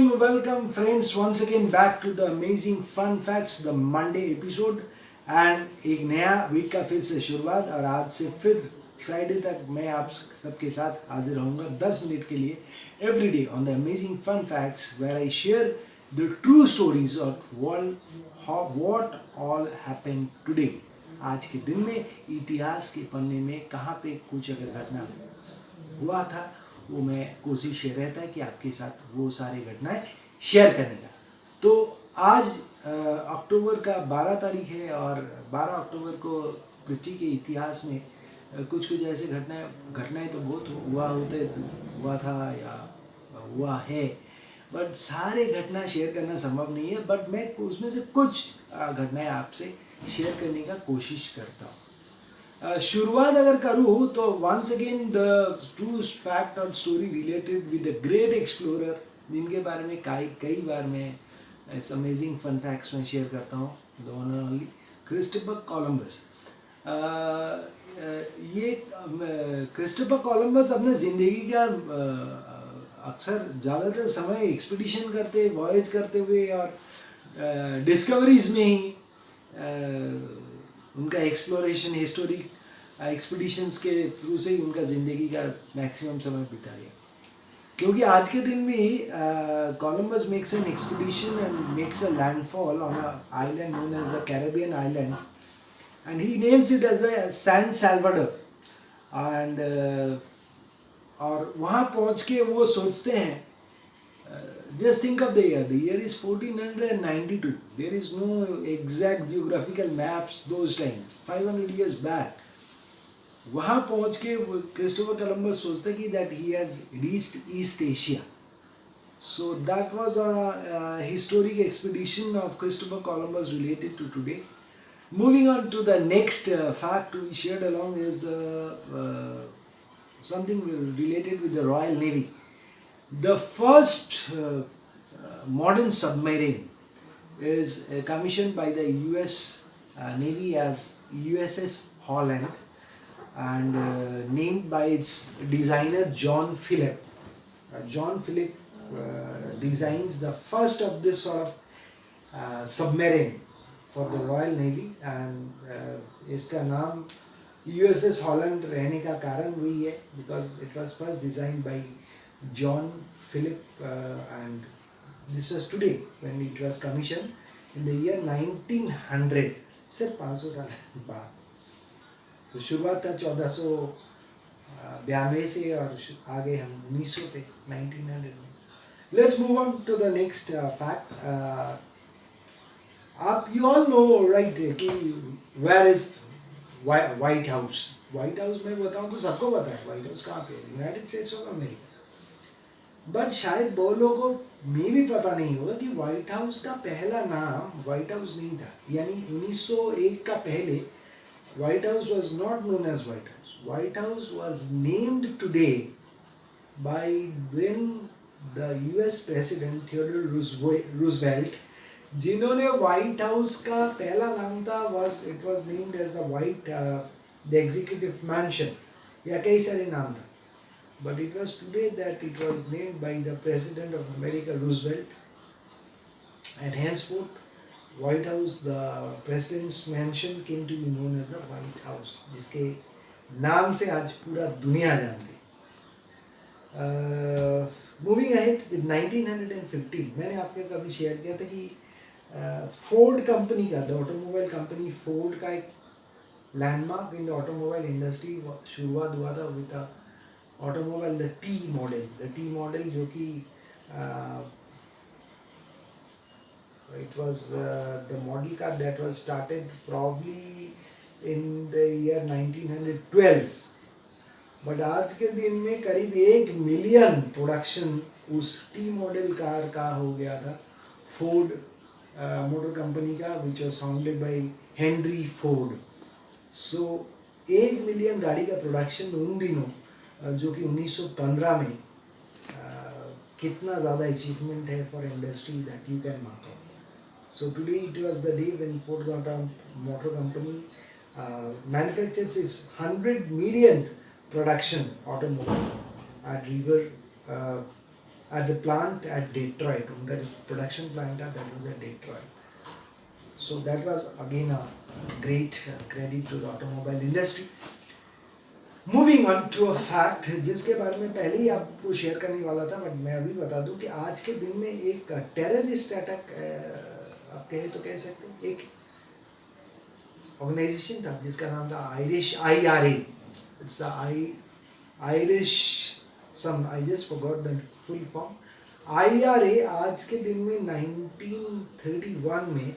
morning, welcome friends once again back to the amazing fun facts the Monday episode and एक नया week का फिर से शुरुआत और आज से फिर फ्राइडे तक मैं आप सबके साथ हाजिर रहूँगा 10 मिनट के लिए every day on the amazing fun facts where I share the true stories of what all happened today. आज के दिन में इतिहास के पन्ने में कहाँ पे कुछ अगर घटना हुआ था वो मैं कोशिश ये रहता है कि आपके साथ वो सारे घटनाएं शेयर करने का। तो आज अक्टूबर का 12 तारीख है और 12 अक्टूबर को पृथ्वी के इतिहास में कुछ ऐसे घटनाएं तो बहुत हुआ था या हुआ है, बट सारे घटना शेयर करना संभव नहीं है। बट मैं उसमें से कुछ घटनाएं आपसे शेयर करने का कोशिश करता हूँ। शुरुआत अगर करूँ तो once again the true fact और story related with the great explorer जिनके बारे में कई बार मैं इस अमेजिंग फन फैक्ट्स में शेयर करता हूँ, the one and only Christopher Columbus. ये क्रिस्टोफर कोलंबस अपने ज़िंदगी का अक्सर ज़्यादातर समय एक्सपीडिशन करते वॉयज करते हुए और डिस्कवरीज में ही उनका एक्सप्लोरेशन हिस्टोरिक एक्सपीडिशंस के थ्रू से ही उनका ज़िंदगी का मैक्सिमम समय बिता गया। क्योंकि आज के दिन में Columbus makes an expedition and makes a landfall on a island known as the Caribbean islands and he names it as the San Salvador. And और वहाँ पहुँच के वो सोचते हैं, just think of the year is 1492. There is no exact geographical maps those times, 500 years back. वहाँ पहुँच के क्रिस्टोफर कोलंबस सोचते कि that he has reached East Asia. So that was a historic expedition of Christopher Columbus related to today. Moving on to the next fact we shared along is something related with the Royal Navy. The first modern submarine is commissioned by the US Navy as USS Holland and named by its designer John Philip. John Philip designs the first of this sort of submarine for the Royal Navy and इसका नाम USS Holland रहने का कारण वही है because it was first designed by John Philip and this was today when it was commissioned in the year 1900, सिर्फ 500 साल बाद। तो शुरुआत था 1492 से और आगे हम 1900 पे 1900 में। Let's move on to the next fact. आप you all know right कि where is White House? White House मैं बताऊँ तो सबको पता है White House कहाँ पे है, United states of America. But शायद बहुत लोगों को में भी पता नहीं होगा कि व्हाइट हाउस का पहला नाम व्हाइट हाउस नहीं था। यानी 1901 का पहले white house was not known as white house. White house was named today by then the US president Theodore Roosevelt, जिन्होंने व्हाइट हाउस का पहला नाम था it was named as the executive mansion या कई सारे नाम था। But it was today that it was named by the President of America, Roosevelt, and henceforth, White House, the President's mansion, came to be known as the White House, जिसके नाम से आज पूरा दुनिया जानती है। Moving ahead with 1915, मैंने आपके कभी शेयर किया था कि फोर्ड कंपनी का, द ऑटोमोबाइल कंपनी फोर्ड का एक landmark in the automobile industry शुरुआत हुआ था with automobile the T model जो कि it was the model car that was started probably in the year 1912, but आज के दिन में करीब 1 मिलियन प्रोडक्शन उस टी मॉडल कार का हो गया था फोर्ड मोटर कंपनी का, विच was founded by Henry Ford. So 1 million गाड़ी का प्रोडक्शन उन दिनों जो कि 1915 में कितना ज़्यादा अचीवमेंट है for industry that you can mark out. So today it was the day when Ford motor company manufactures its 100 millionth production automobile at the plant at Detroit. उनका जो production plant था, that was at Detroit. So that was again a great credit to the automobile industry. Moving on to a fact जिसके बारे में पहले ही आपको share करने वाला था, बट मैं अभी बता दूं कि आज के दिन में एक टेररिस्ट अटैक आप कहे तो कह सकते हैं, एक ऑर्गेनाइजेशन था जिसका नाम था Irish IRA. It's the Irish some, I just forgot the full form. IRA आज के दिन में 1931 में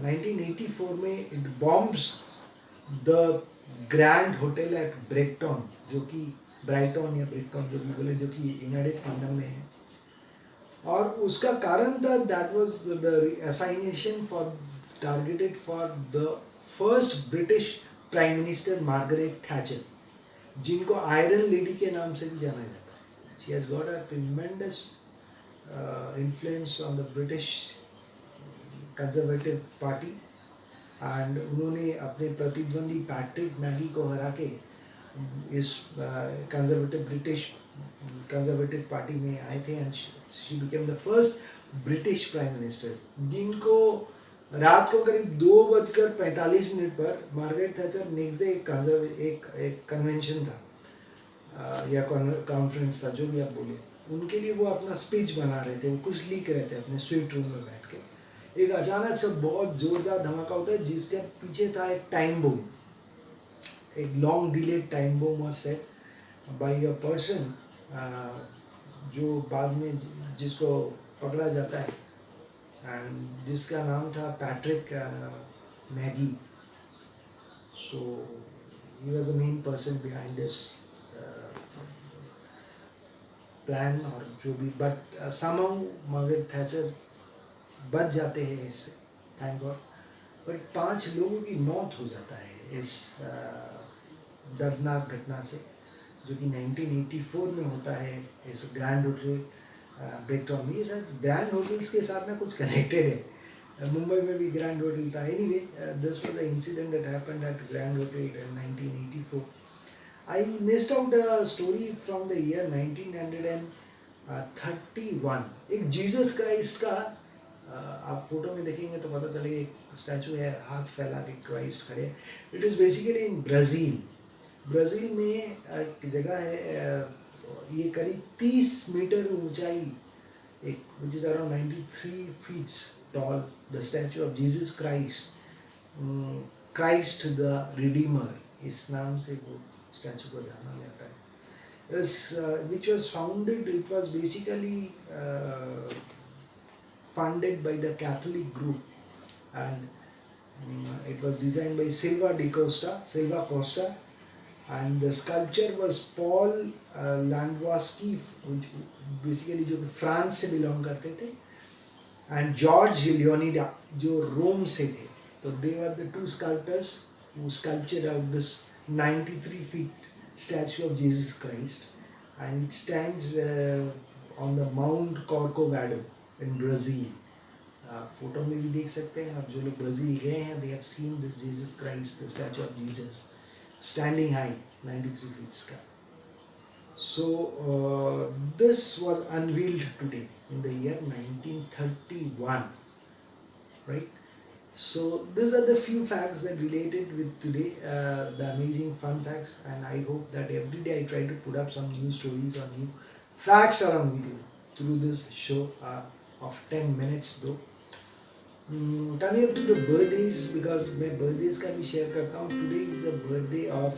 1984 में it bombs the grand hotel at Brighton, जो कि ब्राइटन या ब्रेकटन जो भी बोले, जो कि यूनाइटेड किंगडम में है. और उसका कारण था that was the assassination for targeted for the first British prime minister Margaret Thatcher, जिनको आयरन लेडी के नाम से भी जाना जाता है. She has got a tremendous influence on the British Conservative Party. And उन्होंने अपने प्रतिद्वंदी पैट्रिक मैगी को हरा के इस कंजर्वेटिव पार्टी में आए थे. And she became the first British prime minister, जिनको रात को करीब 2:45 पर मार्गरेट थैचर नेक्स्ट डे एक कन्वेंशन था या कॉन्फ्रेंस था, जो भी आप बोले, उनके लिए वो अपना स्पीच बना रहे थे, वो कुछ लिख रहे थे अपने स्वीट रूम में बैठ के. एक अचानक से बहुत जोरदार धमाका होता है जिसके पीछे था एक टाइम बम, एक long delayed time bomb was set by a person जो बाद में जिसको पकड़ा जाता है, एंड जिसका नाम था Patrick Maggi. So he was the main person behind this plan और जो भी, बट समहाउ मार्गरेट थैचर बच जाते हैं इससे, थैंक गॉड. बट 5 लोगों की मौत हो जाता है इस दर्दनाक घटना से, जो कि 1984 में होता है इस ग्रैंड होटल ब्रेकटन में. ये सर ग्रैंड होटल्स के साथ ना कुछ कनेक्टेड है, मुंबई में भी ग्रैंड होटल था. Anyway, this was the incident that happened at grand hotel in 1984. I missed out the story from the year 1931. एक जीसस क्राइस्ट का आप फोटो में देखेंगे तो पता चलेगा, एक स्टैचू है, हाथ फैला के क्राइस्ट खड़े. It is basically in Brazil में एक जगह है, ये करीब 30 मीटर ऊंचाई, एक which is around 93 feets tall, the statue of Jesus Christ the redeemer, इस नाम से वो स्टैचू को जाना जाता है. Which was founded, it was basically funded by the Catholic group, and it was designed by Silva Costa, and the sculpture was Paul Landowski, which basically जो France से बिलोंग करते थे, and George Leonida जो रोम से थे. तो they were the 2 sculptors who sculptured out this 93 feet statue of Jesus Christ, and it stands on the Mount Corcovado in Brazil. Photo में भी देख सकते हैं, और जो लोग ब्राज़ील गए हैं, they have seen this Jesus Christ, the statue of Jesus, standing high, 93 feet का. So this was unveiled today in the year 1931, right? So these are the few facts that related with today, the amazing fun facts, and I hope that every day I try to put up some new stories or new facts along with you through this show of 10 minutes though. Coming up to the birthdays, because मैं birthdays का भी share करता हूँ. Today is the birthday of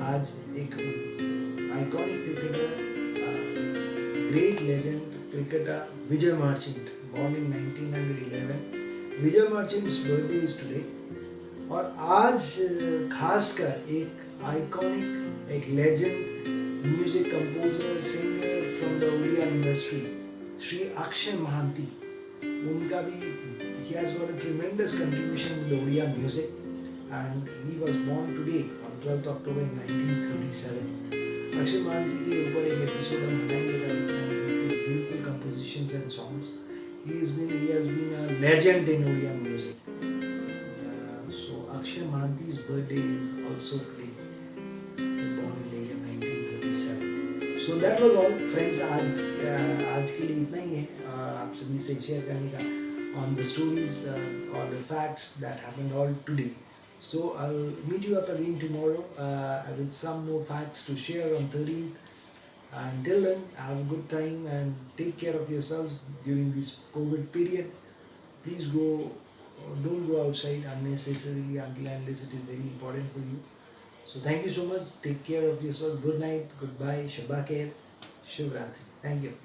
आज एक iconic cricketer, great legend cricketer Vijay Marchant, born in 1911. Vijay Marchant's birthday is today. और आज खासकर एक iconic, एक legend music composer, singer from the Odia industry, Shri Akshay Mahanti. उनका भी he has got a tremendous contribution in the Odia music, and he was born today on 12th October in 1937. Akshay Mahanti के ऊपर एक episode हम बनाएंगे with his beautiful compositions and songs. He has been a legend in Odia music. So Akshay Mahanti's birthday is also today, born in the year 1937. So that was all friends. आज के लिए इतना ही है आप सभी से शेयर करने का on the stories or the facts that happened all today. So I'll meet you up again tomorrow with some more facts to share on 13th. Until then, have a good time and take care of yourselves during this COVID period. Please don't go outside unnecessarily unless it is very important for you. So thank you so much. Take care of yourself. Good night. Goodbye. Shabba khair. Shiv Ratri. Thank you.